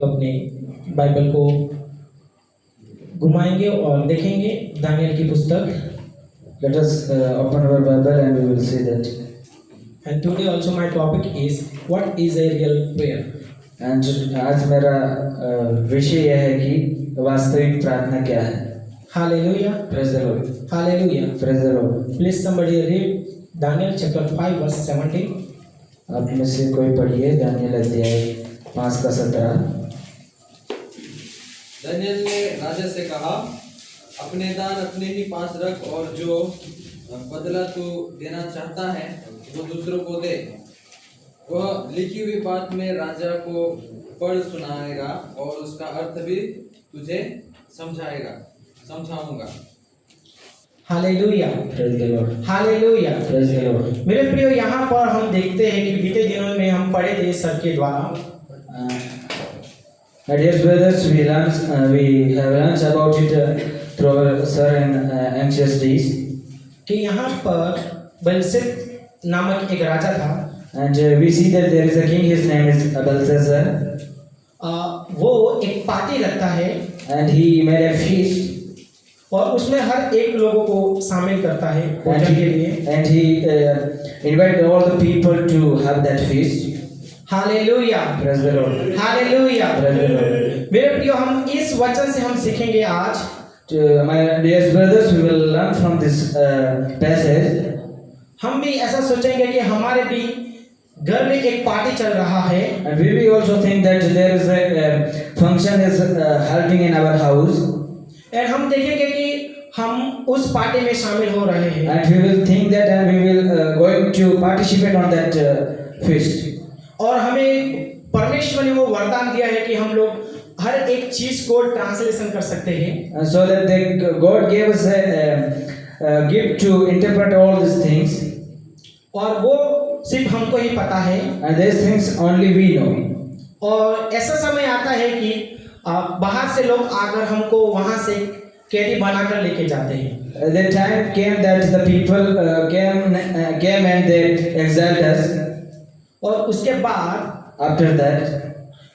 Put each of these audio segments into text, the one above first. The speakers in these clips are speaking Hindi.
अपने बाइबल को घुमाएंगे और देखेंगे दानियल की पुस्तक। Let us open our Bible and we will see that. And today also my topic is what is a real prayer. And आज मेरा विषय यह है कि वास्तविक प्रार्थना क्या है. Hallelujah. Praise the Lord. Hallelujah. Praise the Lord. Please somebody read Daniel chapter 5 verse 17. आप में से कोई पढ़िए दानियल अध्याय 5 का 17. दानियल ने राजा से कहा, अपने दान अपने ही पास रख और जो बदला तू देना चाहता है वो दूसरों को दे। वह लिखी हुई बात में राजा को पढ़ सुनाएगा और उसका अर्थ भी तुझे समझाऊंगा। Hallelujah. Praise the Lord. Hallelujah. Praise the Lord. मेरे प्रियो, यहाँ पर हम देखते हैं कि बीते दिनों में हम पढ़े थे सर के द्वारा। My dear brothers, we have learned about it through our sir in anxious days. कि यहाँ पर बेलशस्सर नामक एक राजा था। And we see that there is a king. His name is Belshazzar. वो एक पार्टी रखता है And he made a feast. और उसमें हर एक लोगों को शामिल करता है भोजन के लिए। And he invited all the people to have that feast. Hallelujah. Praise the Lord. Hallelujah. Praise the Lord. मेरे प्रियो, हम इस वचन से हम सीखेंगे आज। My dear brothers, we will learn from this passage. हम भी ऐसा सोचेंगे कि हमारे भी घर में एक पार्टी चल रहा है। And we will also think that there is a function is happening in our house. और हम देखेंगे कि हम उस पार्टी में शामिल हो रहे हैं। And we will think that and we will going to participate on that feast. और हमें परमेश्वर ने वो वरदान दिया है कि हम लोग हर एक चीज को ट्रांसलेशन कर सकते हैं। And so that God gave us a gift to interpret all these things. और वो सिर्फ हमको ही पता है। And these things only we know. और ऐसा समय आता है कि बाहर से लोग आकर हमको वहां से कैदी बनाकर लेके जाते हैं। The time came that the people came and they exiled us. और उसके बाद After that,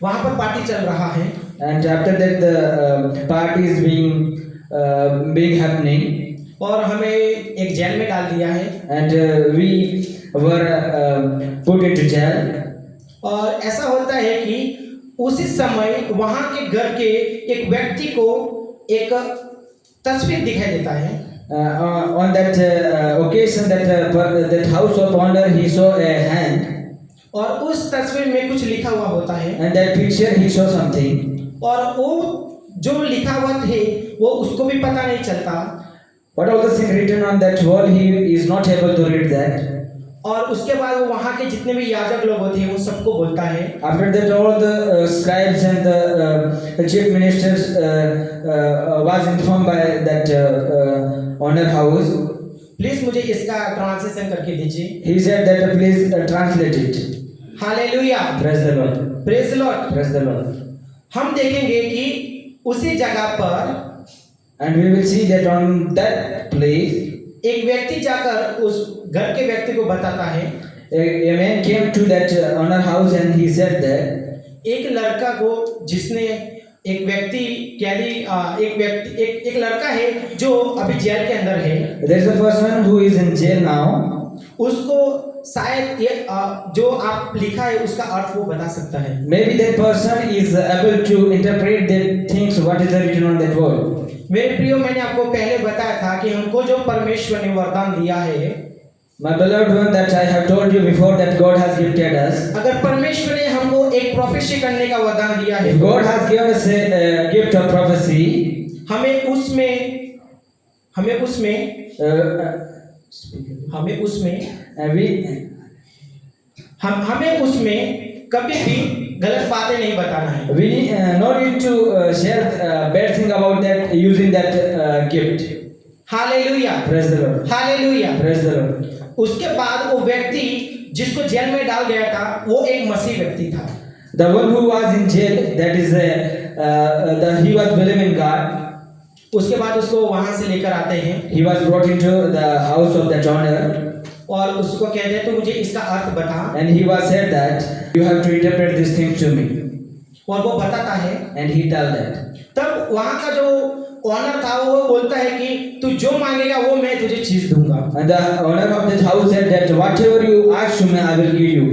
वहां पर पार्टी चल रहा है। and after that the party is being happening. और हमें एक जेल में डाल दिया है। And we were put into jail. और ऐसा होता है कि उसी समय वहां के घर के एक व्यक्ति को एक तस्वीर दिखाई देता है। On that occasion, that house of owner, he saw a hand. और उस तस्वीर में कुछ लिखा हुआ होता है। And that picture he saw something. और वो जो लिखा हुआ थे वो उसको भी पता नहीं चलता। What all the things written on that wall, he is not able to read that. और उसके बाद वो वहाँ के जितने भी याजक लोग होते हैं उन सबको बोलता है। After that, all the scribes and the chief ministers was informed by that owner house. Please मुझे इसका ट्रांसलेशन करके दीजिए। He said that please translate it. Hallelujah. Praise the Lord. Praise the Lord. Praise the Lord. हम देखेंगे कि उसी जगह पर And we will see that on that place, एक व्यक्ति जाकर उस घर के व्यक्ति को बताता है। a man came to that owner house and he said that एक लड़का को जिसने एक व्यक्ति कैदी एक लड़का है जो अभी जेल के अंदर है। there is a person who is in jail now. उसको शायद ये जो आप लिखा है उसका अर्थ वो बता सकता है। Maybe that person is able to interpret the things what is written on that wall. मेरे प्रियो, मैंने आपको पहले बताया था कि हमको जो परमेश्वर ने वरदान दिया है, My beloved one, that I have told you before that God has gifted us. अगर परमेश्वर ने हमको एक प्रोफेसी करने का वरदान दिया है, If God has given us a gift of prophecy, हमें उसमें कभी भी गलत बातें नहीं बताना है। we no need to share bad thing about that using that gift. Hallelujah. Praise the Lord. Hallelujah. Praise the Lord. उसके बाद वो व्यक्ति जिसको जेल में डाल गया था वो एक मसीह व्यक्ति था। The one who was in jail, that is he was believing God. उसके बाद उसको वहां से लेकर आते हैं। He was brought into the house of the owner. और उसको कहते हैं तो मुझे इसका अर्थ बता। And he was said that you have to interpret these things to me. और वो बताता है, and he tell that. तब वहाँ का जो ऑनर था वो बोलता है कि तू जो मांगेगा वो मैं तुझे चीज दूंगा। And the owner of that house said that whatever you ask to me, I will give you.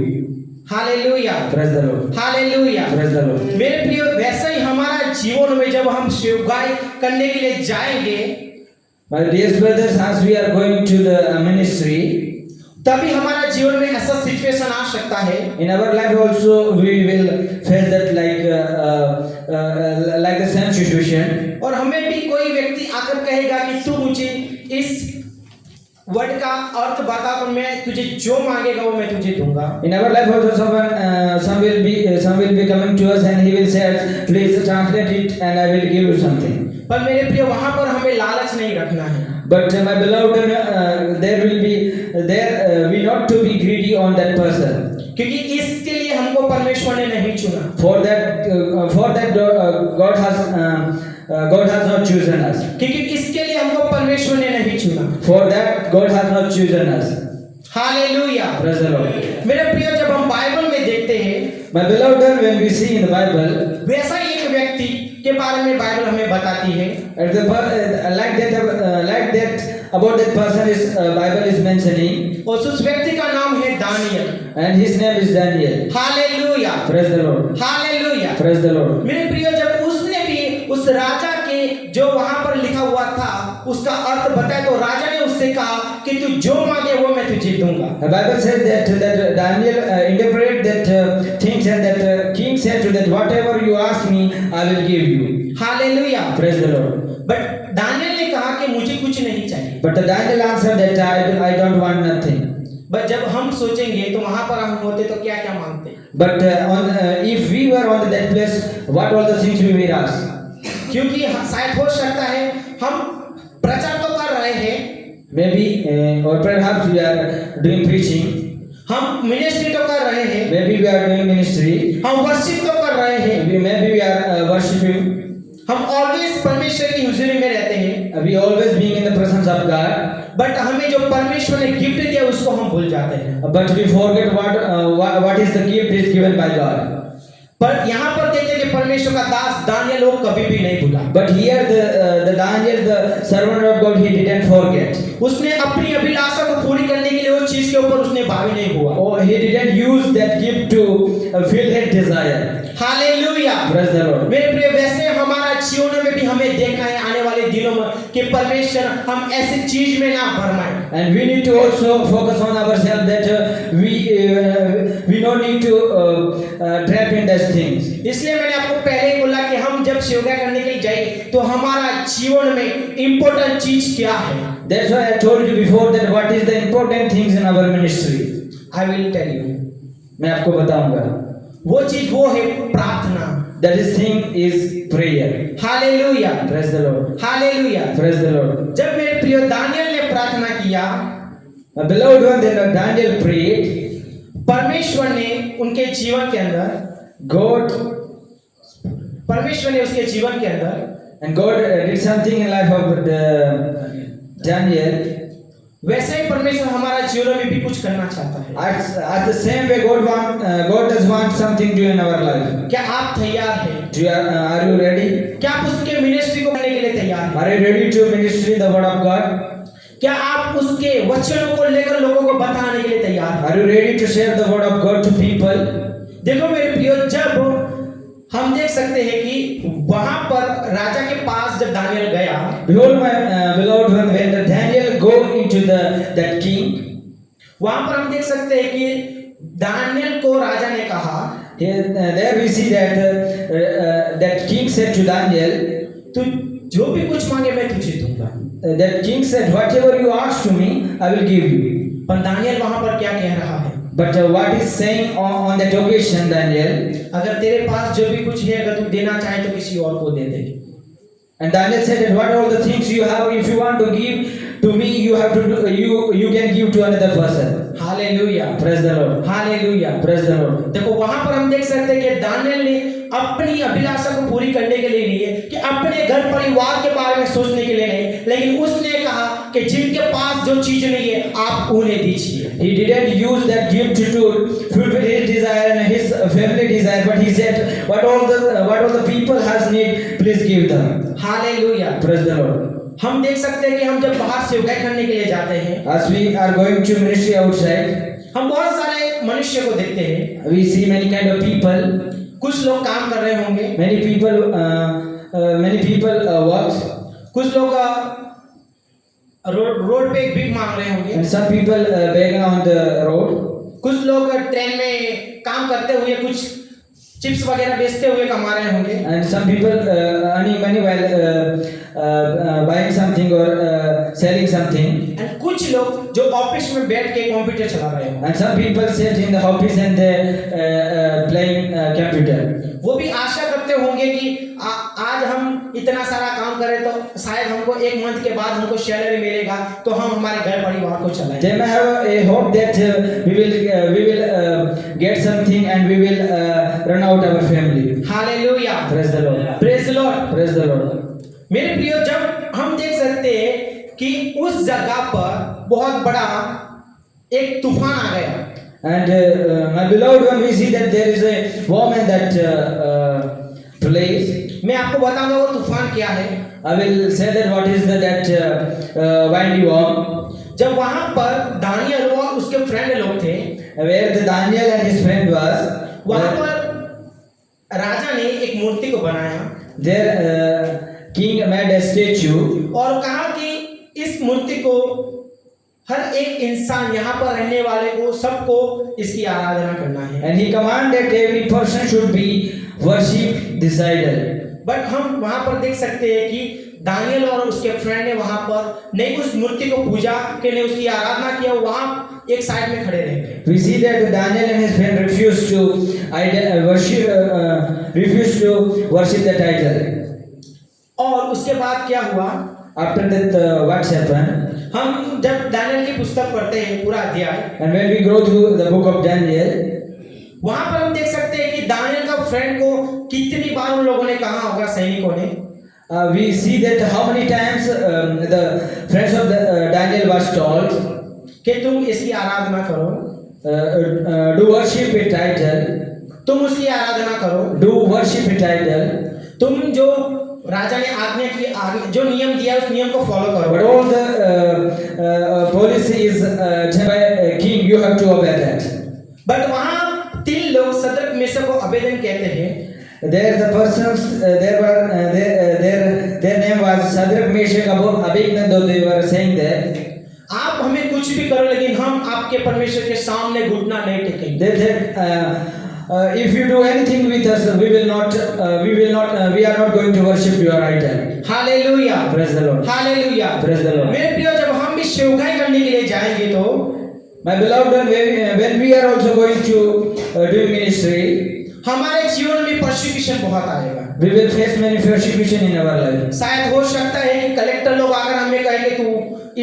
Hallelujah, Praise the Lord. Hallelujah. Praise the Lord. मेरे प्रिय, वैसा ही हमारा जीवन में जब हम सेवकाई करने के लिए जाएंगे, My dear brothers, as we are going to the ministry, तभी हमारा जीवन में ऐसा सिचुएशन आ सकता है, in our life also we will face that like the same situation. और हमें भी कोई व्यक्ति आकर कहेगा कि तू मुझे इस वर्ड का अर्थ बता तो मैं तुझे जो मांगेगा वो मैं तुझे दूंगा। In our life also some will be coming to us and he will say, please translate it and I will give you something. पर मेरे प्रिय, वहां पर हमें लालच नहीं रखना है। But my beloved, we not to be greedy on that person. क्योंकि इसके लिए हमको परमेश्वर ने नहीं चुना। For that God has not chosen us. क्योंकि इसके लिए हमको परमेश्वर ने नहीं चुना। For that God has not chosen us. Hallelujah. Praise the Lord. मेरे प्रिय, जब हम बाइबल में देखते हैं, My beloved, when we see in the Bible, वैसा ही एक व्यक्ति के बारे में बाइबल हमें बताती है। like that about that person is Bible is mentioning, और उस व्यक्ति का नाम है Daniel. and his name is Daniel. Hallelujah, Praise the Lord. Hallelujah. Praise the Lord. मेरे प्रिय, जब उसने भी उस राजा के जो वहां पर लिखा हुआ था उसका अर्थ बताया, तो राजा ने उससे कहा कि तू जो मांगे वो मैं तुझे दूंगा। The Bible said that Daniel interpreted that things, and that king said to that, whatever you ask me, I will give you. Hallelujah. Praise the Lord. But Daniel ने कहा कि मुझे कुछ नहीं चाहिए। But Daniel answered that I don't want nothing. But जब हम सोचेंगे तो वहां पर हम होते तो क्या क्या मांगते। But if we were on that place, what all the things we will ask? क्योंकि शायद हो सकता है हम प्रचार तो कर रहे हैं, Maybe or perhaps we are doing preaching. हम मिनिस्ट्री तो कर रहे हैं, Maybe we are doing ministry. हम वर्शिप तो कर रहे हैं, Maybe we are worshiping. हम ऑलवेज परमेश्वर की हुजूरी में रहते हैं, We always being in the presence of God. But हमें जो परमेश्वर ने गिफ्ट दिया उसको हम भूल जाते हैं। But we forget what is the gift is given by God. पर यहाँ पर देखते हैं कि परमेश्वर का दास दानियल को कभी भी नहीं भूला। But here the Daniel, the servant of God, he didn't forget. उसने अपनी अभिलाषा को पूरी करने के लिए उस चीज के ऊपर उसने भावी नहीं हुआ। Oh, he didn't use that gift to fill his desire. Hallelujah. Praise the Lord. मेरे प्रिय, वैसे हमारा जीवन में भी हमें देखना है आने वाले दिनों में कि परमेश्वर हम ऐसी चीज में ना भरमाए। And we need to also focus on ourselves that we don't need to trap in those things. इसलिए मैंने आपको पहले ही बोला कि हम जब सेवा करने के लिए जाएंगे तो हमारा जीवन में इम्पोर्टेंट चीज क्या है। That's why I told you before that what is the important things in our ministry. I will tell you. मैं आपको बताऊंगा. वो चीज वो है प्रार्थना। That is thing is prayer. Hallelujah. Praise the Lord. Hallelujah. Praise the Lord. जब मेरे प्रिय दानियल ने प्रार्थना किया, My beloved one, then Daniel prayed. परमेश्वर ने उनके जीवन के अंदर, परमेश्वर ने उसके जीवन के अंदर, And God did something in life of Daniel. वैसे ही परमेश्वर हमारा जीवन में भी कुछ करना चाहता है। At the same way, God does want something to do in our life. क्या आप तैयार हैं? Are you ready? क्या आप उसके मिनिस्ट्री को करने के लिए तैयार हैं? Are you ready to ministry the word of God? क्या आप उसके वचनों को लेकर लोगों को बताने के लिए तैयार हैं? Are you ready to share the word of God to people? देखो मेरे प्रियो, जब हम देख सकते हैं कि वहां पर राजा के पास जब दानियल गया, Behold, my beloved one, when Daniel go into that king, वहां पर हम देख सकते हैं कि दानियल को राजा ने कहा, there we see that king said to Daniel, तू जो भी कुछ मांगे मैं तुझे दूंगा। that king said, whatever you ask to me, I will give you. पर दानियल वहां पर क्या कह रहा है? But what is saying on that occasion, Daniel? अगर तेरे पास जो भी कुछ है, अगर तू देना चाहे तो किसी और को दे दे। And Daniel said that what all the things you have, if you want to give to me, you have to do, you can give to another person. Hallelujah. Praise the Lord. Hallelujah. Praise the Lord. देखो वहां पर हम देख सकते हैं कि दानियल ने अपनी अभिलाषा को पूरी करने के लिए नहीं है कि अपने घर परिवार के बारे में सोचने के लिए नहीं, लेकिन उसने कहा कि जिनके पास जो चीज नहीं है आप उन्हें दीजिए। He didn't use that gift to fulfill his desire and his family desire, but he said, what all the people has need, please give them. Hallelujah. Praise the Lord. हम देख सकते हैं कि हम जब बाहर सेवकाई करने के लिए जाते हैं, As we are going to ministry outside, हम बहुत सारे मनुष्य को देखते हैं। we see many kind of people. कुछ लोग काम कर रहे होंगे, Many people work, कुछ लोग रोड पे भीख मांग रहे होंगे, and some people begging on the road. कुछ लोग ट्रेन में काम करते हुए कुछ चिप्स वगैरह बेचते हुए कमा रहे होंगे, And some people earning money while buying something or selling something. And कुछ लोग जो ऑफिस में बैठ के कंप्यूटर चला रहे होंगे। And some people sit in the office and they playing computer. वो भी आशा करते होंगे कि आज हम इतना सारा काम करें तो शायद हमको एक मंथ के बाद हमको सैलरी मिलेगा तो हम हमारे घर परिवार को चलाएं। They may have a hope that we will get something and we will run out our family. Hallelujah, Praise the Lord. Praise the Lord. Praise the Lord. मेरे प्रियो, जब हम देख सकते हैं कि उस जगह पर बहुत बड़ा एक तूफान आ गया, And my beloved one, we see that there is a worm in that place. मैं आपको बताऊंगा वो तूफान क्या है। I will say that what is that windy worm. जब वहां पर दानियल और उसके फ्रेंड लोग थे, Where the Daniel and his friend was, वहां पर राजा ने एक मूर्ति को बनाया their king made a statue और कहा कि इस मूर्ति को हर एक इंसान यहाँ पर रहने वाले को सबको इसकी आराधना करना है। and he commanded every person should be worship this idol. But हम वहां पर देख सकते हैं कि दानियल और उसके फ्रेंड ने वहां पर नहीं उस मूर्ति को पूजा के नहीं उसकी आराधना किया, वहां एक साइड में खड़े रह गए। We see that Daniel and his friend refused to worship that idol. और उसके बाद क्या हुआ? After that, what's happened? हम जब दानियल की पुस्तक पढ़ते हैं पूरा अध्याय, And when we go through the book of Daniel, वहां पर हम देख सकते हैं कि दानियल का फ्रेंड को कितनी बार उन लोगों ने कहा होगा, सैनिकों ने, we see that how many times the friends of Daniel was told, कि तुम इसकी आराधना करो, do worship it idol, तुम उसकी आराधना करो, do worship it idol. तुम जो राजा ने आज्ञा की जो नियम दिया उस नियम को फॉलो करो। But all the policy is done by a king, you have to obey that. But वहां तीन लोग सदरक मेशक और अबेदन कहते हैं, There the persons their name was Shadrach, Meshach, Abednego. They were saying that आप हमें कुछ भी करो लेकिन हम आपके परमेश्वर के सामने घुटना नहीं टेकेंगे। they said, if you do anything with us, we are not going to worship your idol. Hallelujah, Praise the Lord. Hallelujah. Praise the Lord. मेरे प्रियो, जब हम भी सेवकाई करने के लिए जाएंगे तो My beloved one, when we are also going to do ministry, हमारे जीवन में परसिक्यूशन बहुत आएगा। we will face many persecution in our life. शायद हो सकता है कि कलेक्टर लोग अगर हमें कहेंगे तू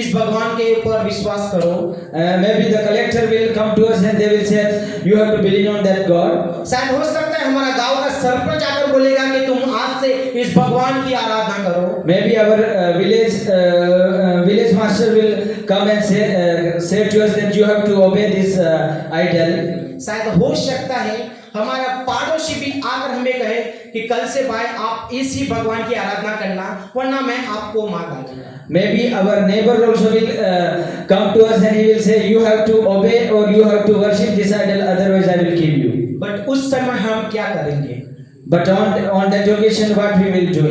इस भगवान के ऊपर विश्वास करो, Maybe the collector will come to us and they will say, you have to believe on that God. शायद हो सकता है हमारा गांव का सरपंच आकर बोलेगा कि तुम आज से इस भगवान की आराधना करो। Maybe our village master will come and say to us that you have to obey this idol. शायद हो सकता है हमारा पड़ोसी भी आकर हमें कहे कि कल से भाई आप इसी भगवान की आराधना करना वरना मैं आपको मार डालूंगा। Maybe our neighbor also will come to us and he will say, you have to obey or you have to worship this idol, otherwise I will kill you. But उस समय हम क्या करेंगे? But on that occasion, what we will do?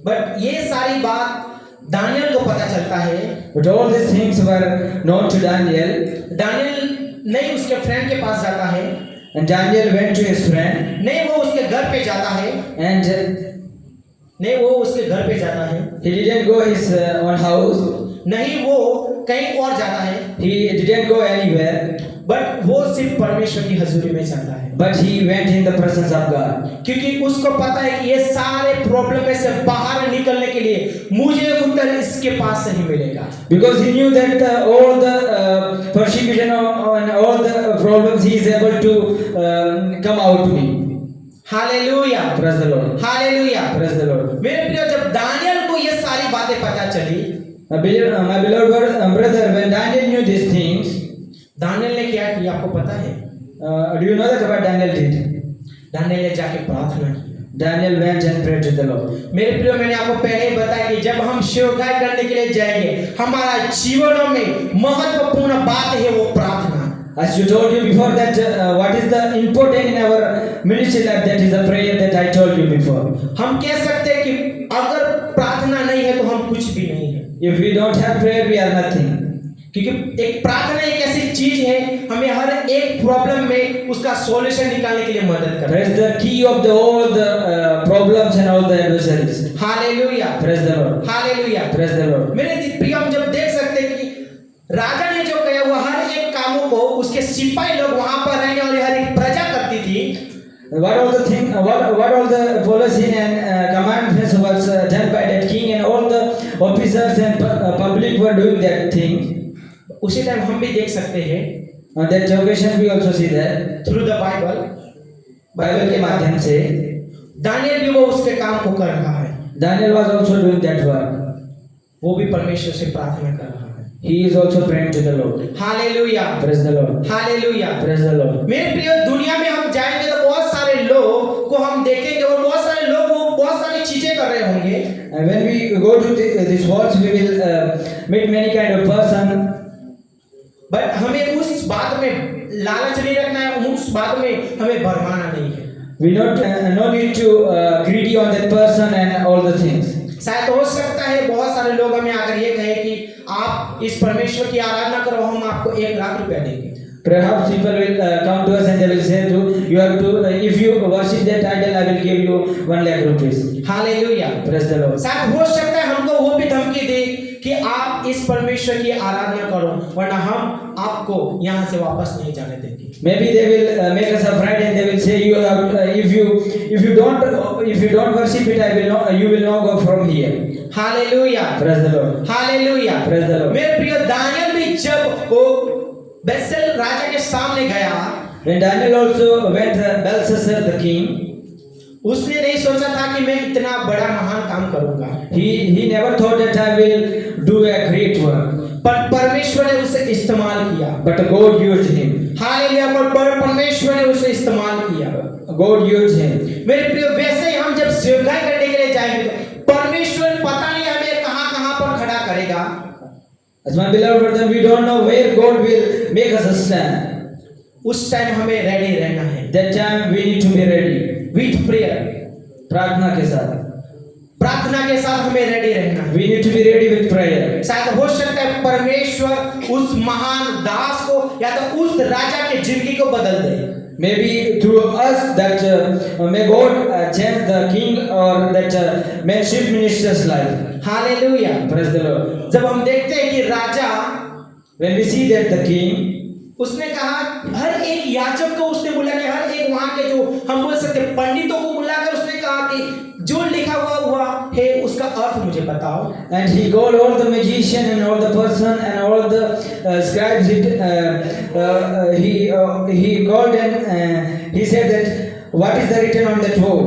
But ये सारी बात दानियल को पता चलता है। But all these things were known to Daniel. Daniel नहीं उसके फ्रेंड के पास जाता है, And Daniel went to his friend नहीं वो उसके घर पे जाता है, and नहीं वो उसके घर पे जाता है, he didn't go his own house. नहीं वो कहीं और जाता है, He didn't go anywhere, but वो सिर्फ परमेश्वर की हजूरी में जाता है। but he went in the presence of God. क्योंकि उसको पता है कि ये सारे प्रॉब्लम में से बाहर निकलने के लिए मुझे उत्तर इसके पास से ही मिलेगा। Because he knew that all the persecution and all the problems he is able to come out to me. Hallelujah, Praise the Lord. Hallelujah. Praise the Lord. मेरे प्रिय, जब दानियल को ये सारी बातें पता चली, My beloved brother, when Daniel knew these things, Daniel ने क्या किया आपको पता है? Do you know that what Daniel did? Daniel ने जाके प्रार्थना की। Daniel went and prayed to the Lord. मेरे प्रियो, मैंने आपको पहले ही बताया कि जब हम सेवकाई करने के लिए जाएंगे, हमारा जीवनों में महत्वपूर्ण बात है वो प्रार्थना। As you told you before that what is the important in our ministry life, that is the prayer that I told you before. हम कह सकते हैं कि अगर प्रार्थना नहीं है तो हम कुछ भी नहीं है, If we don't have prayer, we are nothing. क्योंकि एक प्रार्थना एक ऐसी चीज है हमें हर एक प्रॉब्लम में उसका सॉल्यूशन निकालने के लिए मदद करता है। Praise the key of all the problems and all the adversaries. Hallelujah, Praise the Lord. Hallelujah. Praise the Lord. मेरे प्रिय, हम जब देख सकते हैं कि राजा ने जो किया वो हर एक कामों को उसके सिपाही लोग वहां पर रहने वाली हर एक प्रजा करती थी। What all the thing, what all the policy and commandments was done by that king, and all the officers and public were doing that thing. उसी टाइम हम भी देख सकते हैं On that occasion, we also see that through the Bible, Bible के माध्यम से दानियल भी वो उसके काम को कर रहा है, Daniel was also doing that work. वो भी परमेश्वर से प्रार्थना कर रहा है। He is also praying to the Lord. Hallelujah, Praise the Lord. Hallelujah. Praise the Lord. मेरे प्रिय, दुनिया में हम जाएंगे तो बहुत सारे लोग को हम देखेंगे और बहुत सारे लोग वो बहुत सारी चीजें कर रहे होंगे। And when we go to this world, we will meet many kind of person. But हमें उस बात में लालच नहीं रखना है, उस बात में हमें भरमाना नहीं है। We not no need to greedy on that person and all the things. शायद हो सकता है बहुत सारे लोग हमें आकर ये कहें कि आप इस परमेश्वर की आराधना करो, हम आपको 1 लाख रुपया देंगे। Perhaps people will come to us and they will say to you have to if you worship that idol, I will give you 1 lakh rupees. Hallelujah. Praise the Lord. शायद हो सकता है हमको वो भी धमकी दे कि आप इस परमेश्वर की आराधना करो वरना हम आपको यहाँ से वापस नहीं जाने देंगे। Maybe they will make us afraid and they will say you have, if you don't worship it, you will not go from here. Hallelujah, Praise the Lord. Hallelujah. Praise the Lord. मेरे प्रिय, दानियल भी जब वो बेलशस्सर राजा के सामने गया, When Daniel also went to Belshazzar the king, उसने नहीं सोचा था कि मैं इतना बड़ा महान काम करूंगा, he never thought that I will do a great work, पर परमेश्वर ने उसे इस्तेमाल किया। but God used him. Hallelujah, पर परमेश्वर ने उसे इस्तेमाल किया। God used him. मेरे प्रिय, वैसे ही हम जब सेवकाई करने के लिए जाएंगे तो परमेश्वर पता नहीं हमें कहां पर खड़ा करेगा। As my beloved brother, we don't know where God will make us stand. उस टाइम हमें रेडी रहना है। That time we need to be ready. With prayer, प्रार्थना के साथ. प्रार्थना के साथ हमें रेडी रहना है। We need to be ready with prayer. शायद हो सकता है परमेश्वर उस महान दास को या तो उस राजा के जिंदगी को बदल दे। Maybe through us that may God change the king or that may chief minister's life. Hallelujah. Praise the Lord. जब हम देखते हैं कि राजा, When we see that the king, उसने कहा हर एक याजक को उसने बुला के हर एक वहां के जो हम बोल सकते पंडितों को बुलाकर उसने कहा कि जो लिखा हुआ है उसका अर्थ मुझे बताओ। and he called all the magician and all the person and all the scribes. He called and he said that what is the written on that wall.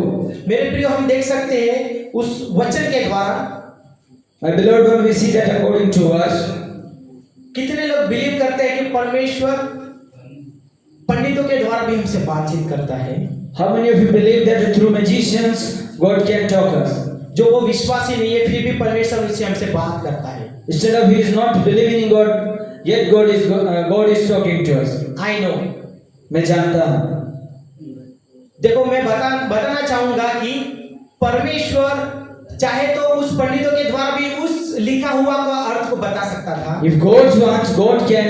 मेरे प्रियो, हम देख सकते हैं उस वचन के द्वारा, My beloved one, we see that according to us, कितने लोग बिलीव करते हैं कि परमेश्वर पंडितों के द्वारा भी हमसे बातचीत करता है। how many of you believe that through magicians God can talk us? जो वो विश्वासी नहीं है फिर भी परमेश्वर उससे हमसे बात करता है। Instead of he is not believing in God, yet God is talking to us. I know, मैं जानता हूँ. देखो मैं बताना चाहूंगा कि परमेश्वर चाहे तो उस पंडितों के द्वारा भी उस लिखा हुआ का अर्थ को बता सकता था। If God wants, God can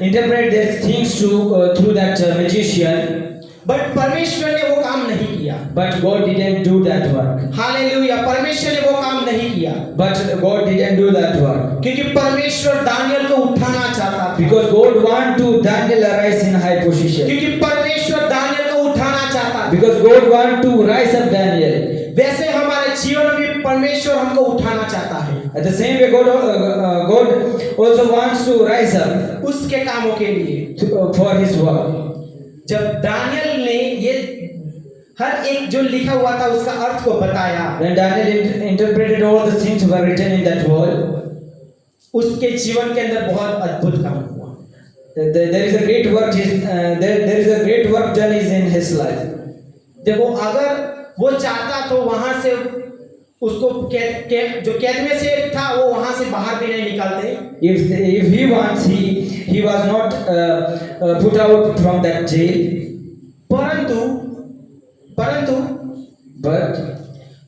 interpret these things through that magician. But परमेश्वर ने वो काम नहीं किया। But God didn't do that work. Hallelujah, परमेश्वर ने वो काम नहीं किया। But God didn't do that work. क्योंकि परमेश्वर दानियल को उठाना चाहता था। Because God want to Daniel arise in high position. क्योंकि परमेश्वर दानियल को उठाना चाहता था। Because God want to rise up Daniel. वैसे हमारे जीवन में भी परमेश्वर हमको उठाना चाहता है। At the same way, God also wants to rise up उसके कामों के लिए for His work. जब दानियल ने ये हर एक जो लिखा हुआ था उसका अर्थ को बताया, When Daniel interpreted all the things were written in that wall, उसके जीवन के अंदर बहुत अद्भुत काम हुआ। there is a great work. There is a great work done is in his life. देखो अगर वो चाहता तो वहां से उसको जो कैद में से था वो वहां से बाहर भी नहीं निकालते। If he wants, he was not put out from that jail. परंतु But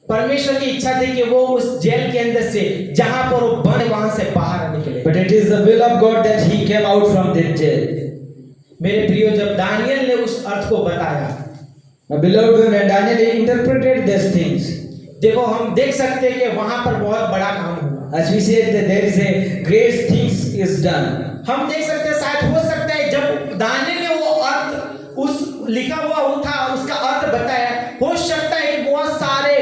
परमेश्वर की इच्छा थी कि वो उस जेल के अंदर से जहां पर वो बंद वहां से बाहर निकले। it is the will of God that he came out from that jail. मेरे प्रियो, जब दानियल ने उस अर्थ को बताया, Beloved, when Daniel interpreted these things, देखो हम देख सकते हैं कि वहां पर बहुत बड़ा काम हुआ। as we said that there is a great things is done. हम देख सकते हैं, शायद हो सकता है जब दानियल ने वो अर्थ उस लिखा हुआ था उसका अर्थ बताया, हो सकता है कि बहुत सारे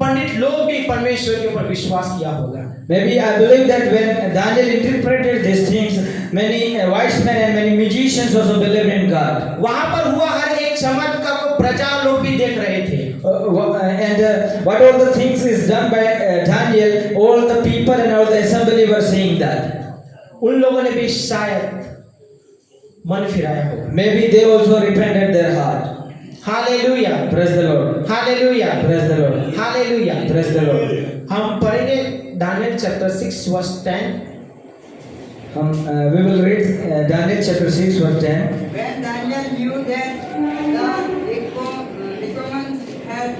पंडित लोग भी परमेश्वर के ऊपर विश्वास किया होगा। Maybe I believe that when Daniel interpreted these things, many wise men and many magicians also believed in God. वहां पर हुआ हर एक चमत्कार को प्रजा लोग भी देख रहे थे। What all the things is done by Daniel, all the people and all the assembly were saying that. उन लोगों ने भी शायद मन फिराया होगा। Maybe they also repented their heart. Hallelujah, Praise the Lord. Hallelujah, Praise the Lord. Hallelujah. Praise the Lord. हम पढ़ेंगे Daniel chapter 6 verse 10। We will read Daniel chapter 6 verse 10. When Daniel knew that the recommend had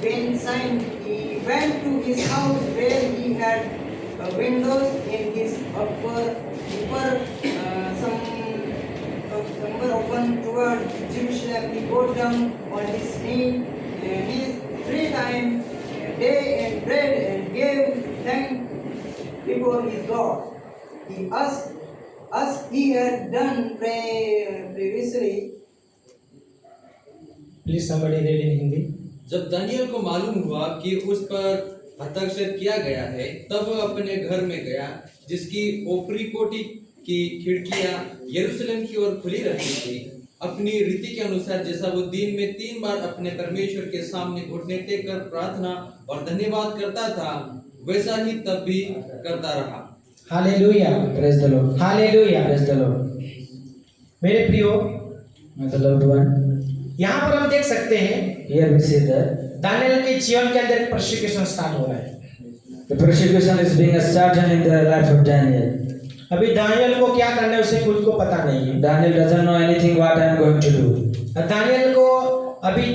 been signed, he went to his house where he had windows in his upper somewhere open toward Jerusalem. He got down on his knees 3 times a day and prayed and gave thanks before his God. He asked, as he had done previously. Please somebody read in Hindi. जब दानियल को मालूम हुआ कि उस पर हस्ताक्षर किया गया है, तब वह अपने घर में गया, जिसकी ऊपरी कोठी की खिड़कियां यरूशलेम की ओर खुली रहती थी। अपनी रीति के अनुसार जैसा वो दिन में 3 बार अपने परमेश्वर के सामने घुटने टेक कर प्रार्थना और धन्यवाद करता था, वैसा ही तब भी करता रहा। Hallelujah, Praise the Lord. Hallelujah. Praise the Lord. मेरे प्रियो, My beloved one. यहाँ पर हम देख सकते हैं Here we see that Daniel के जीवन के अंदर परसिक्यूशन स्टार्ट हो रहा है। the persecution is being started in the life of Daniel. अभी दानियल को क्या करना है उसे खुद को पता नहीं है। Daniel doesn't know anything what I am going to do. Daniel को अभी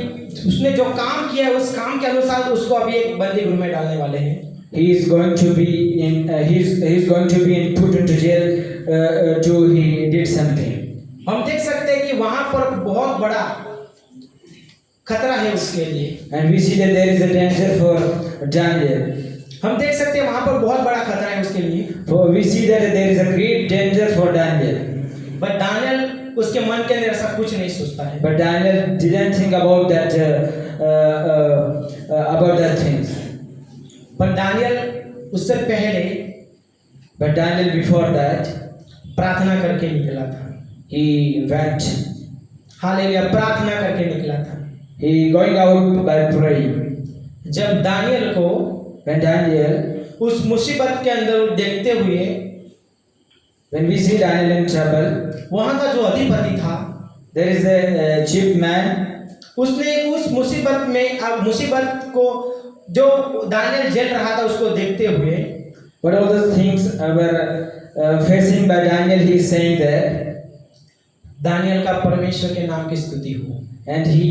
उसने जो काम किया है उस काम के अनुसार उसको अभी एक बंदी गृह में डालने वाले हैं। He is going to be put into jail to he did something. हम देख सकते हैं कि वहां पर बहुत बड़ा खतरा है उसके लिए। And we see that there is a danger for Daniel. हम देख सकते हैं वहां पर बहुत बड़ा खतरा है उसके लिए। For we see that there is a great danger for Daniel. But Daniel उसके मन के अंदर ऐसा कुछ नहीं सोचता है। But Daniel didn't think about that things. पर दानियल उससे पहले But Daniel before that प्रार्थना करके निकला था। he went. हालेलुया, प्रार्थना करके निकला था। He going out by praying. जब दानियल को When Daniel, उस मुसीबत के अंदर देखते हुए when we see Daniel in trouble, वहां का जो अधिपति था there is a chief man. उसने उस मुसीबत में अब मुसीबत को जो दानियल झेल रहा था उसको देखते हुए What all the things were facing by Daniel, he is saying that, Daniel का परमेश्वर के नाम की स्तुति हो। and he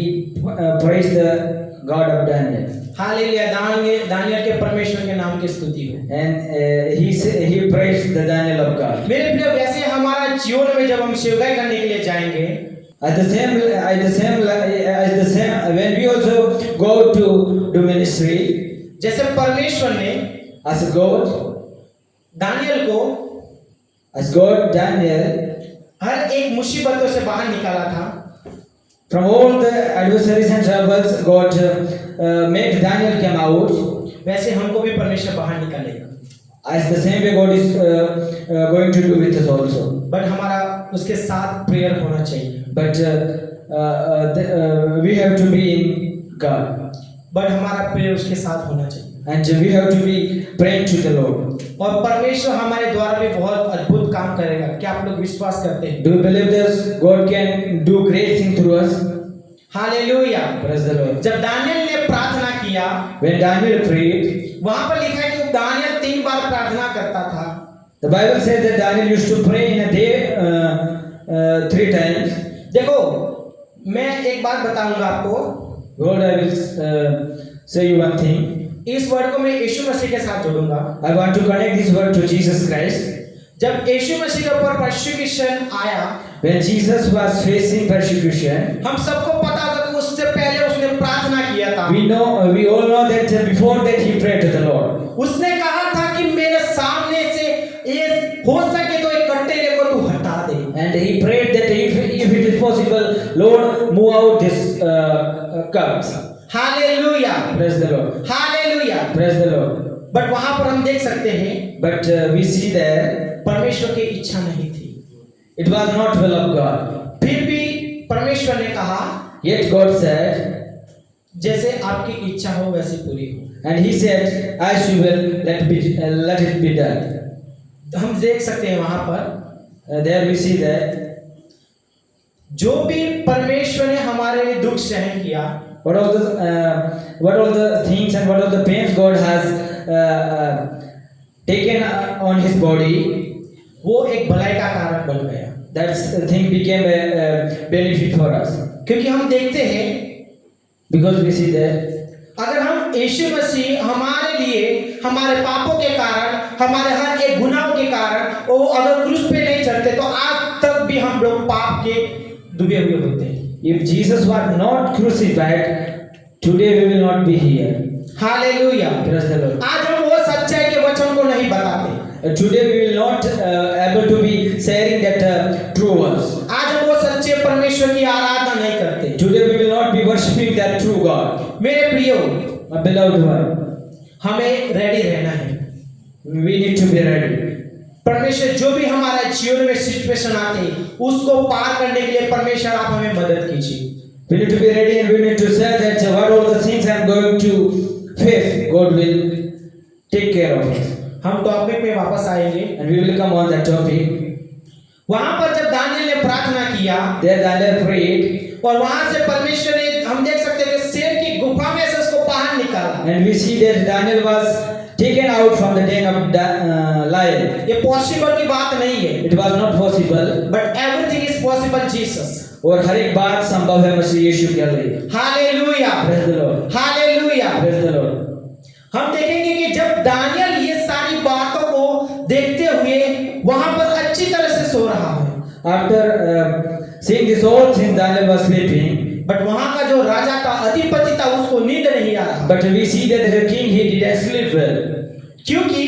praised the God of Daniel. Hallelujah, Daniel के परमेश्वर के नाम की स्तुति हो। And he praised the Daniel of God. मेरे प्रिय, वैसे हमारा जीवन में जब हम सेवकाई करने के लिए जाएंगे, At the same, when we also go to do ministry, जैसे परमेश्वर ने as God, दानियल को Daniel, हर एक मुसीबतों से बाहर निकाला था, from all the adversaries and troubles, God made Daniel come out. वैसे हमको भी परमेश्वर बाहर निकालेगा। As the same way God is going to do with us also. But हमारा उसके साथ प्रेयर होना चाहिए। But we have to be in God. But हमारा प्रेयर उसके साथ होना चाहिए। And we have to be praying to the Lord. और परमेश्वर हमारे द्वारा भी बहुत अद्भुत काम करेगा। क्या आप लोग विश्वास करते हैं? Do you believe this? God can do great things through us. Hallelujah. Praise the Lord. जब दानियल ने प्रार्थना किया, When Daniel prayed, वहां पर लिखा है कि दानियल 3 बार प्रार्थना करता था। the Bible says that Daniel used to pray in a day 3 times. देखो, मैं एक बात बताऊंगा आपको। God, I will say you one thing. इस वर्ड को मैं यीशु मसीह के साथ जोड़ूंगा। I want to connect this word to Jesus Christ. जब यीशु मसीह के ऊपर परसिक्यूशन आया, When Jesus was facing persecution, हम सबको पता था कि उससे पहले उसने प्रार्थना किया था। we all know that before that he prayed to the Lord. उसने कहा था कि मेरे सामने से ये हो सके तो एक कटोरे को तू हटा दे। And he prayed that if it is possible, Lord, move out this cups. Hallelujah, Praise the Lord. Hallelujah. Praise the Lord. But वहां पर हम देख सकते हैं But we see that परमेश्वर की इच्छा नहीं थी। it was not will of God. फिर भी परमेश्वर ने कहा, Yet God said, जैसे आपकी इच्छा हो वैसी पूरी हो। and he said, as you will, let it be done. हम देख सकते हैं वहां पर There we see that जो भी परमेश्वर ने हमारे लिए दुख सहन किया, what all the things and what all the pains God has taken on his body, वो एक भलाई का कारण बन गया। that thing became a benefit for us. क्योंकि हम देखते हैं Because we see that अगर हम यीशु मसीह हमारे लिए हमारे पापों के कारण, हमारे हर एक गुनाहों के कारण वो अगर क्रूस पे नहीं चढ़ते तो आज तक भी हम लोग पाप के डूबे हुए होते हैं। if Jesus was not crucified, today we will not be here. Hallelujah. Praise the Lord. आज हम वो सच्चाई के वचन को नहीं बताते। Today we will not able to be sharing that true words. आज हम वो सच्चे परमेश्वर की आराधना नहीं करते। Today we will not be worshiping that true God. मेरे प्रियो, My beloved one, हमें रेडी रहना है। we need to be ready. परमेश्वर जो भी हमारा जीवन में सिचुएशन आते हैं उसको पार करने के लिए परमेश्वर आप हमें मदद कीजिए। We need to be ready and we need to say that what all the things I am going to face, God will take care of us. हम टॉपिक में वापस आएंगे। And we will come on that topic. वहां पर जब दानियल ने प्रार्थना किया There Daniel prayed, और वहां से परमेश्वर ने, हम देख सकते हैं कि शेर की गुफा में से उसको बाहर निकाला। and we see that Daniel was taken out from the den of lion. ये पॉसिबल की बात नहीं है, It was not possible, but everything is possible Jesus. और हर एक बात संभव है मसीह यीशु के लिए. Hallelujah, Praise the Lord. Hallelujah. Praise the Lord. हम देखेंगे कि जब दानियल ये सारी बातों को देखते हुए वहां पर अच्छी तरह से सो रहा है, After seeing this whole thing, Daniel was sleeping. But वहां का जो राजा था, अधिपति था, उसको नींद नहीं आ रहा। But we see that the king he didn't sleep well क्योंकि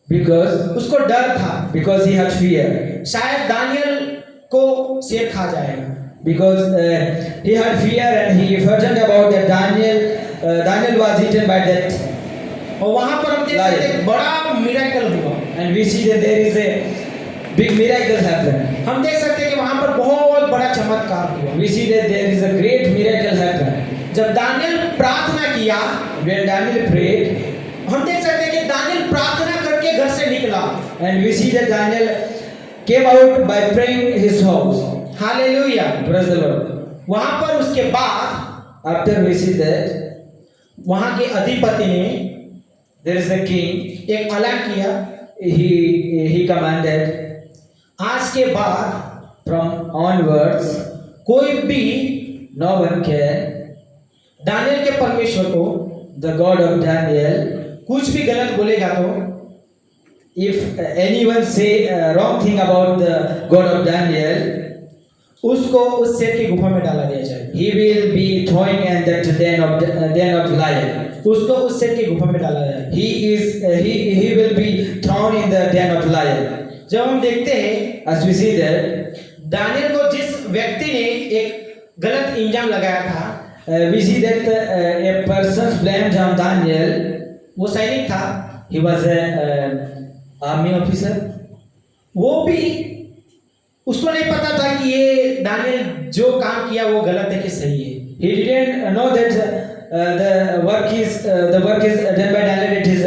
because उसको डर था, he had fear. शायद दानियल को शेर खा जाएगा। Because he had fear and he forgot about that Daniel was eaten by that, और वहां पर हम देख सकते हैं बड़ा मिरेकल हुआ। and we see that there is a big miracle happened. हम देख सकते हैं कि वहां पर बहुत बड़ा चमत्कार हुआ। We see that there is a great miracle happened. जब दानियल प्रार्थना किया, When Daniel prayed, हम देख सकते हैं कि दानियल प्रार्थना करके घर से निकला। and we see that Daniel came out by praying his house. Hallelujah. Praise the Lord. वहां पर उसके बाद After we see that वहां के अधिपति ने there is a king, एक ऐलान किया, he commanded आज के बाद from onwards कोई भी no one can, दानियल के परमेश्वर को the God of Daniel, कुछ भी गलत बोलेगा तो if anyone say wrong thing about the God of Daniel, उसको उस शेर की गुफा में डाला दिया जाएगा। he will be throwing in that den of lion. उसको उस शेर की गुफा में डाला जाएगा। He will be thrown in the den of lion. जब हम देखते हैं As we see that Daniel को जिस व्यक्ति ने एक गलत इल्जाम लगाया था, we see that a person's blamed on Daniel. वो सैनिक था, He was a army officer. वो भी उसको नहीं पता था कि ये दानियल जो काम किया वो गलत है कि सही है। He didn't know that the work is done by Daniel, it is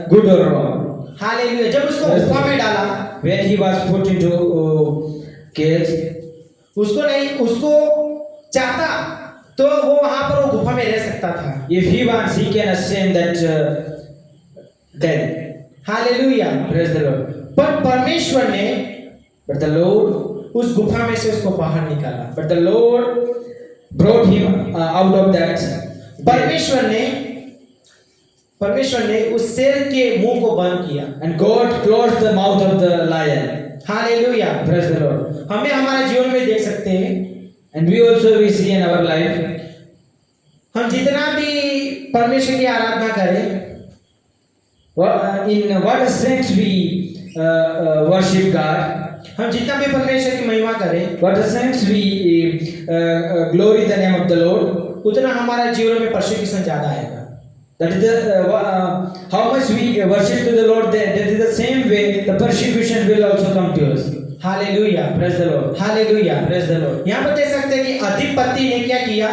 good or wrong. Hallelujah. जब उसको Praise the गुफा Lord. में डाला, When he was put into cage, उसको चाहता तो वो वहां पर वो गुफा में रह सकता था। if he wants, he can ascend that death. Hallelujah. Praise the Lord. पर परमेश्वर ने But the Lord, उस गुफा में से उसको बाहर निकाला। but the Lord brought him out of that death. परमेश्वर ने उस शेर के मुंह को बंद किया। And God closed the mouth of the lion. Hallelujah. Praise the Lord. हमें हमारे जीवन में देख सकते हैं, And we also we see in our life, हम जितना भी परमेश्वर की आराधना करें, in what sense we worship God, हम जितना भी परमेश्वर की महिमा करें, what sense we glory the name of the Lord, उतना हमारा जीवन में परसेक्यूशन ज्यादा आएगा। that is how much we worship to the Lord, that is the same way the persecution will also come to us. Hallelujah. Praise the Lord. Hallelujah. Praise the Lord. यहाँ पर देख सकते हैं कि अधिपति ने क्या किया।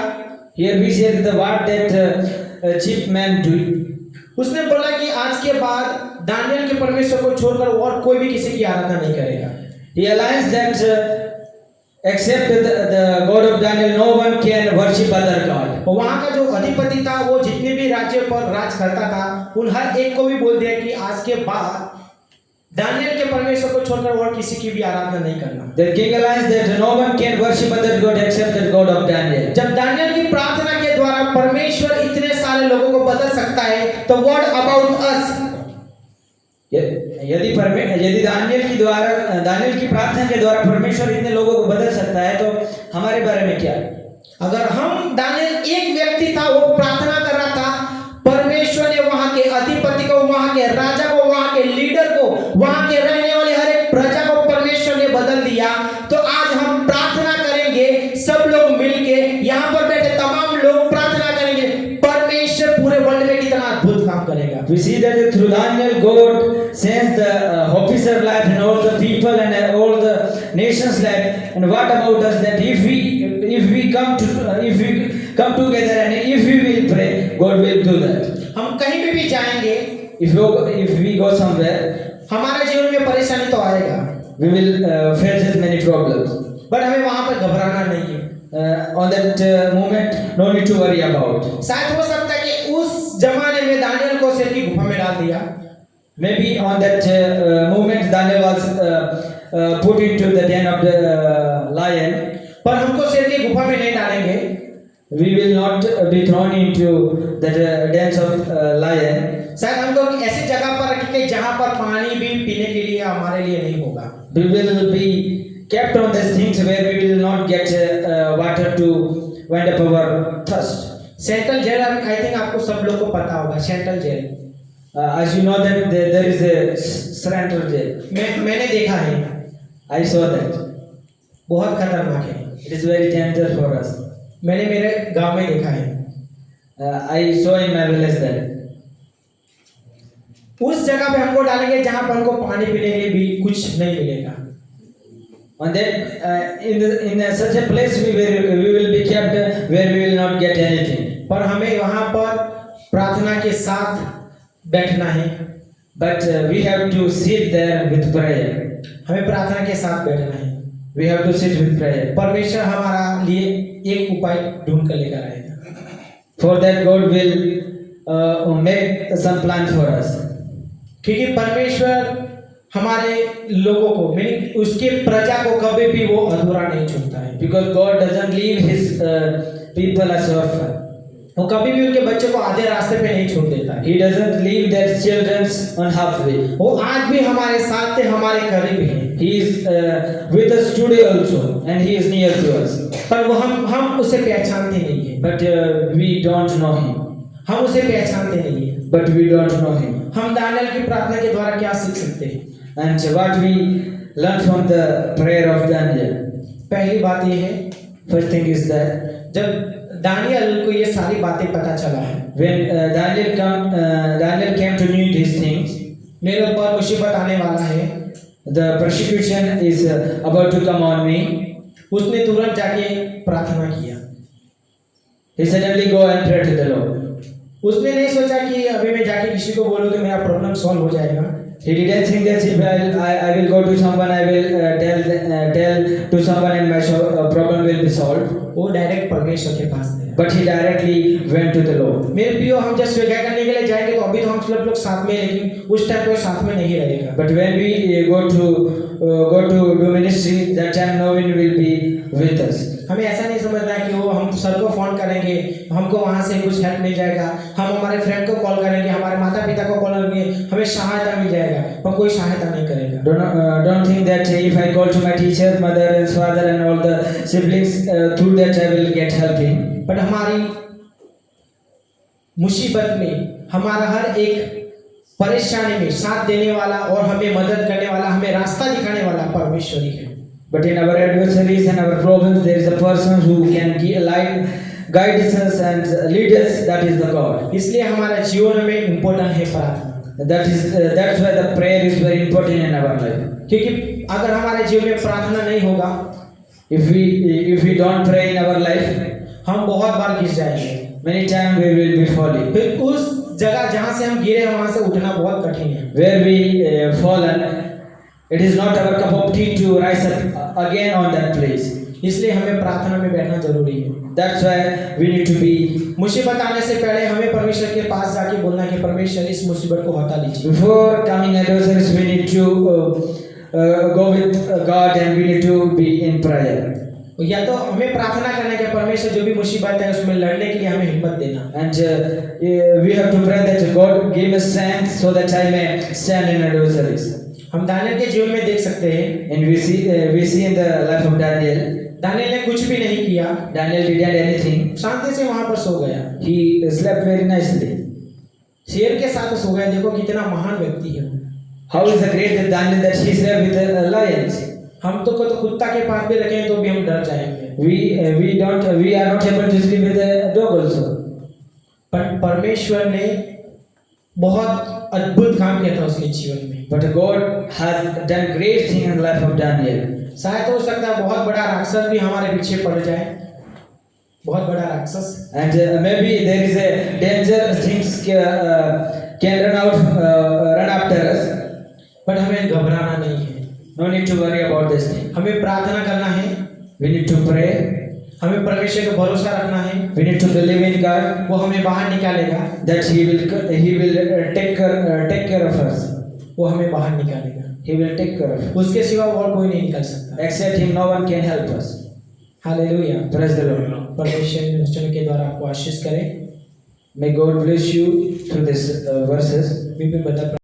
Here we see the what that chief man do. उसने बोला कि आज के बाद दानियल के परमेश्वर को छोड़कर और कोई भी किसी की आराधना नहीं करेगा। He realized that except the God of Daniel, no one can worship other God. और वहाँ का जो अधिपति था, वो जितने भी राज्य पर राज करता था, उन हर एक को भी बोल दिया कि आज के बाद दानियल के परमेश्वर को छोड़कर और किसी की भी आराधना नहीं करना। The king realized that no one can worship other God except the God of Daniel. जब दानियल की प्रार्थना के द्वारा परमेश्वर इतने सारे लोगों को बदल सकता है, तो व्हाट अबाउट अस? यदि दानियल की प्रार्थना के द्वारा परमेश्वर इतने लोगों को बदल सकता है, तो हमारे बारे में क्या? अगर हम दानियल एक व्यक्ति था, वो प्रार्थना कर रहा था, परमेश्वर ने वहां के अधिपति को, वहां के राजा को, वहां के लीडर को, वहां के रहने वाले हर एक प्रजा को परमेश्वर ने बदल दिया, तो आज हम प्रार्थना करेंगे, सब लोग मिलके, यहाँ पर बैठे तमाम लोग प्रार्थना करेंगे, परमेश्वर पूरे वर्ल्ड में कितना अद्भुत काम करेगा। We see that through Daniel, God sends the officer life and all the people and all the nations life. And what about us? That if we come together and if we will pray, God will do that. हम कहीं भी जाएंगे, If we go somewhere, हमारे जीवन में परेशानी तो आएगा, we will face many problems. But हमें वहां पर घबराना नहीं है। On that moment, no need to worry about. शायद हो सकता है कि उस जमाने में दानियल को शेर की गुफा में डाल दिया। Maybe on that moment, Daniel was put into the den of the lion. पर हमको शेर की गुफा में नहीं डालेंगे। We will not be thrown into the dens of lion. शायद हमको ऐसी जगह पर रखेंगे जहां पर पानी भी पीने के लिए हमारे लिए नहीं होगा। We will be kept on these things where we will not get water to wind up our thirst. Central jail, I think आपको सब लोग को पता होगा central jail. As you know that there is a central jail. मैंने देखा है, I saw that. बहुत खतरनाक है। It is very dangerous for us. मैंने मेरे गांव में देखा है। I saw in my village that. उस जगह पे हमको डालेंगे जहां पर हमको पानी पीने के लिए भी कुछ नहीं मिलेगा। On that, in such a place we will be kept where we will not get anything. पर हमें वहां पर प्रार्थना के साथ बैठना है। But we have to sit there with prayer. हमें प्रार्थना के साथ बैठना है। We have to sit with prayer. परमेश्वर हमारा लिए एक उपाय ढूंढ कर लेकर आएगा। For that God will make some plan for us. क्योंकि परमेश्वर हमारे लोगों को, मीनिंग उसके प्रजा को कभी भी वो अधूरा नहीं छोड़ता है। Because God doesn't leave His people as orphans. वो कभी भी उनके बच्चों को आधे रास्ते पे नहीं छोड़ देता है। He doesn't leave their children on halfway. वो आज भी हमारे साथ है, हमारे करीब है। He is with us today also, and He is near to us. पर वो हम उसे पहचानते नहीं है। But we don't know Him. हम उसे पहचानते नहीं है। But we don't know Him. हम दानियल की प्रार्थना के द्वारा क्या सीख सकते हैं? And what we learn from the prayer of Daniel. पहली बात ये है, First thing is that जब दानियल को ये सारी बातें पता चला है, when Daniel came to know these things, मेरे ऊपर मुसीबत आने वाला है, the persecution is about to come on me. उसने तुरंत जाके प्रार्थना किया। He suddenly go and pray to the Lord. उसने नहीं सोचा कि अभी मैं जाके किसी को बोलूँ तो मेरा प्रॉब्लम सॉल्व हो जाएगा। He didn't think that if I will go to someone, I will tell to someone and my problem will be solved. वो डायरेक्ट परमेश्वर के पास गया। But he directly went to the Lord. मेरे प्रियो, हम जब स्वीकार करने के लिए जाएंगे तो अभी तो हम सब लोग साथ में, लेकिन उस टाइम पे साथ में नहीं रहेगा। But when we go to do ministry, that time no one will be with us. हमें ऐसा नहीं समझना है कि वो हम सर को फोन करेंगे, हमको वहाँ से कुछ हेल्प मिल जाएगा, हम हमारे फ्रेंड को कॉल करेंगे, हमारे माता पिता को कॉल करेंगे, हमें सहायता मिल जाएगा, पर कोई सहायता नहीं करेगा। Don't think that if I call to my teacher, mother and father and all the siblings, through that I will get helping. But हमारी मुसीबत में, हमारा हर एक परेशानी में साथ देने वाला और हमें मदद करने वाला, हमें रास्ता दिखाने वाला परमेश्वर ही है। But in our adversaries and our problems, there is a person who can guide us and lead us. That is the God. इसलिए हमारा जीवन में इम्पोर्टेंट है प्रार्थना। That's why the prayer is very important in our life. क्योंकि अगर हमारे जीवन में प्रार्थना नहीं होगा, If we don't pray in our life, हम बहुत बार गिर जाएंगे। many times we will be falling. फिर उस जगह जहाँ से हम गिरे हैं वहाँ से उठना बहुत कठिन है। Where we fallen, it is not our cup of tea to rise up again on that place. इसलिए हमें प्रार्थना में बैठना जरूरी है। That's why we need to be. मुसीबत आने से पहले हमें परमेश्वर के पास जाके बोलना कि परमेश्वर इस मुसीबत को हटा लीजिए। Before coming adversaries, we need to go with God and we need to be in prayer. या तो हमें प्रार्थना करना कि परमेश्वर जो भी मुसीबत है उसमें लड़ने के लिए हमें हिम्मत देना। And we have to pray that God give us strength so that I may stand in adversaries. हम दानियल के जीवन में देख सकते हैं, And we see in the life of Daniel. Daniel ने कुछ भी नहीं किया, Daniel didn't anything. शांति से वहां पर सो गया, He slept very nicely. शेर के साथ सो गया। देखो कितना महान व्यक्ति है वो। How is the great that Daniel that he slept with the lions? हम तो कुत्ता के पास भी रखें तो भी हम डर जाएंगे। We are not able to sleep with a dog also. पर परमेश्वर ने बहुत अद्भुत काम किया था उसके जीवन में। But God has done great thing in the life of Daniel. शायद हो सकता है बहुत बड़ा राक्षस भी हमारे पीछे पड़ जाए, बहुत बड़ा राक्षस। And maybe there is a danger things can run after us. But हमें घबराना नहीं है, No need to worry about this thing. हमें प्रार्थना करना है, We need to pray. हमें परमेश्वर का भरोसा रखना है, We need to believe in God वो हमें बाहर निकालेगा, that He will take care of us. वो हमें बाहर निकालेगा। He will take care of us. उसके सिवा और कोई नहीं निकाल सकता। Except Him, no one can help us. Hallelujah. Praise the Lord. परमेश्वर वचन के द्वारा आपको आशीष करे। May God bless you through these verses. भी बता